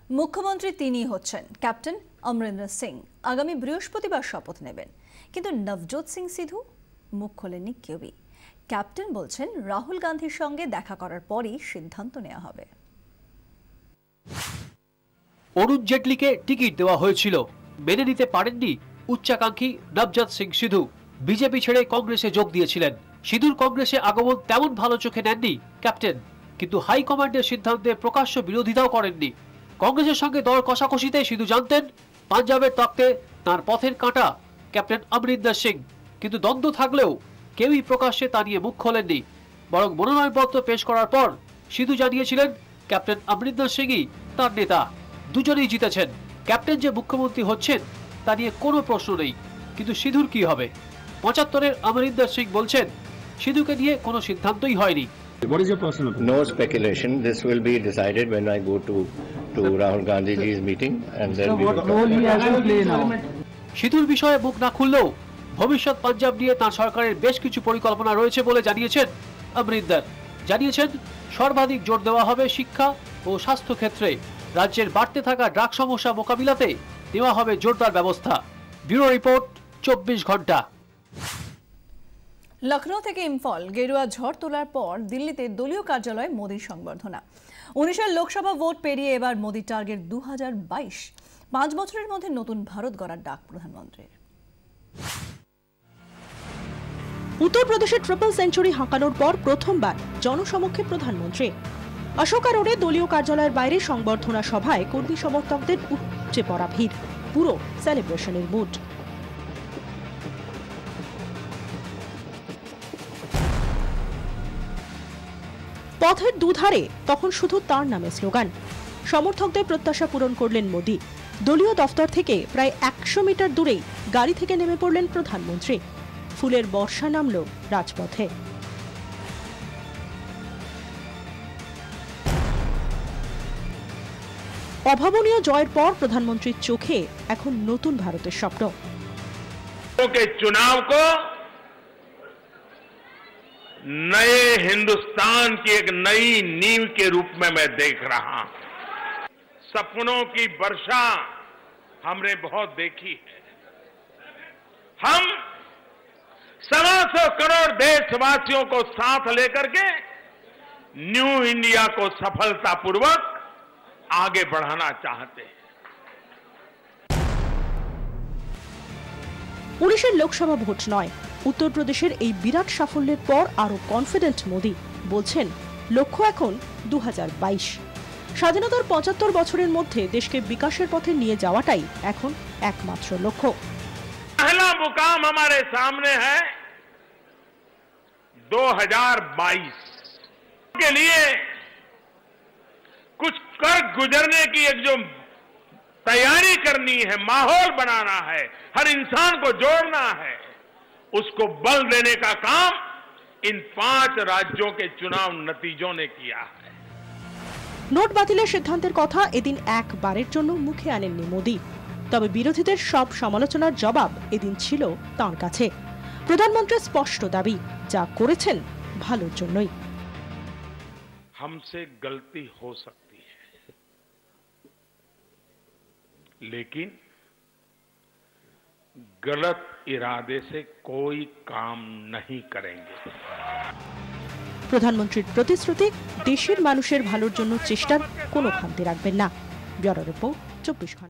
মুখ্যমন্ত্রী তিনিই হচ্ছেন ক্যাপ্টেন অমরিন্দর সিং। আগামী বৃহস্পতিবার শপথ নেবেন, কিন্তু নবজোৎ সিং সিধু মুখ খোলেননি কেউই। ক্যাপ্টেন বলছেন রাহুল গান্ধীর সঙ্গে দেখা করার পরই সিদ্ধান্ত নেওয়া হবে। অরুণ জেটলিকে টিকিট দেওয়া হয়েছিল, মেনে নিতে পারেননি উচ্চাকাঙ্ক্ষী নবজোৎ সিং সিধু। বিজেপি ছেড়ে কংগ্রেসে যোগ দিয়েছিলেন। সিধুর কংগ্রেসে আগমন তেমন ভালো চোখে নেননি ক্যাপ্টেন, কিন্তু হাইকমান্ডের সিদ্ধান্তে প্রকাশ্য বিরোধিতাও করেননি। কংগ্রেসের সঙ্গে দর কষাকষিতে সিধু জানতেন পাঞ্জাবের তখ্তে তাঁর পথের কাঁটা ক্যাপ্টেন অমরিন্দর সিং, কিন্তু দ্বন্দ্ব থাকলেও কেউই প্রকাশ্যে তা নিয়ে মুখ খোলেননি। বরং মনোনয়নপত্র পেশ করার পর সিধু জানিয়েছিলেন ক্যাপ্টেন অমরিন্দর সিংই তাঁর নেতা। দুজনেই জিতেছেন, ক্যাপ্টেন যে মুখ্যমন্ত্রী হচ্ছেন তা নিয়ে কোনো প্রশ্ন নেই। কিন্তু সিধুর কি হবে? ৭৫-এর অমরিন্দর সিং বলছেন সিধুকে নিয়ে কোনো সিদ্ধান্তই হয়নি। What is your personal opinion? No speculation. This will be decided when I go to Rahul Gandhi's meeting, and then we will talk. সিধুর বিষয়ে মুখ না খুললেও ভবিষ্যৎ পাঞ্জাব নিয়ে তাঁর সরকারের বেশ কিছু পরিকল্পনা রয়েছে বলে জানিয়েছেন অমরিন্দর। জানিয়েছেন সর্বাধিক জোর দেওয়া হবে শিক্ষা ও স্বাস্থ্য ক্ষেত্রে। রাজ্যের বাড়তে থাকা ড্রাগ সমস্যা মোকাবিলাতে নেওয়া হবে জোরদার ব্যবস্থা। ব্যুরো রিপোর্ট, ২৪ ঘন্টা। লখনৌ থেকে ইম্ফল গেরুয়া ঝড় তোলার পর দিল্লিতে দলীয় কার্যালয়ে মোদীর সংবর্ধনা। ১৯ লোকসভা ভোট পেরিয়ে এবার মোদী টার্গেট ২০২২। ৫ বছরের মধ্যে নতুন ভারত গড়ার ডাক প্রধানমন্ত্রীর। উত্তরপ্রদেশে ট্রিপল সেঞ্চুরি হাঁকানোর পর প্রথমবার জনসমক্ষে প্রধানমন্ত্রী। অশোকা রোডে দলীয় কার্যালয়ের বাইরে সংবর্ধনা সভায় কর্মী সমর্থকদের উপচে পড়া ভিড়, পুরো সেলিব্রেশনের মুড। পথের দুধারে তখন শুধু তার নামে স্লোগান। সমর্থকদের প্রত্যাশা পূরণ করলেন মোদী। দলীয় দফতর থেকে প্রায় ১০০ মিটার দূরেই গাড়ি থেকে নেমে পড়লেন প্রধানমন্ত্রী। ফুলের বর্ষা নামল রাজপথে। অভাবনীয় জয়ের পর প্রধানমন্ত্রীর চোখে এখন নতুন ভারতের স্বপ্ন। नए हिंदुस्तान की एक नई नींव के रूप में मैं देख रहा हूं। सपनों की वर्षा हमने बहुत देखी है। हम 125 करोड़ देशवासियों को साथ लेकर के न्यू इंडिया को सफलतापूर्वक आगे बढ़ाना चाहते हैं। ১৯ লোকসভা ভোট নয়, উত্তরপ্রদেশের এই বিরাট সাফল্যের পর আরো কনফিডেন্ট মোদী বলছেন লক্ষ্য এখন ২০২২। স্বাধীনতার ৭৫ বছরের মধ্যে দেশকে বিকাশের পথে নিয়ে যাওয়াটাই এখন একমাত্র লক্ষ্য। पहला मुकाम हमारे सामने है 2022 के लिए कुछ कर गुजरने की एक जो तैयारी करनी है, माहौल बनाना है, हर इंसान को जोड़ना है, उसको बल देने का काम इन 5 राज्यों के चुनाव नतीजों ने किया है। নোট বাতিলের সিদ্ধান্তের কথা এদিন একবারের জন্য মুখে আনেননি মোদী, তবে বিরোধীদের সব সমালোচনার জবাব এদিন ছিল তাঁর কাছে। প্রধানমন্ত্রীর স্পষ্ট দাবি, যা করেছেন ভালোর জন্যই। हमसे गलती हो सकती है, लेकिन गलत इरादे से कोई काम नहीं करेंगे। প্রধানমন্ত্রীর প্রতিশ্রুতি, দেশের মানুষের ভালোর জন্য চেষ্টার কোনো খামতি রাখবেন না। ব্যুরো রিপোর্ট, ২৪ ঘন্টা।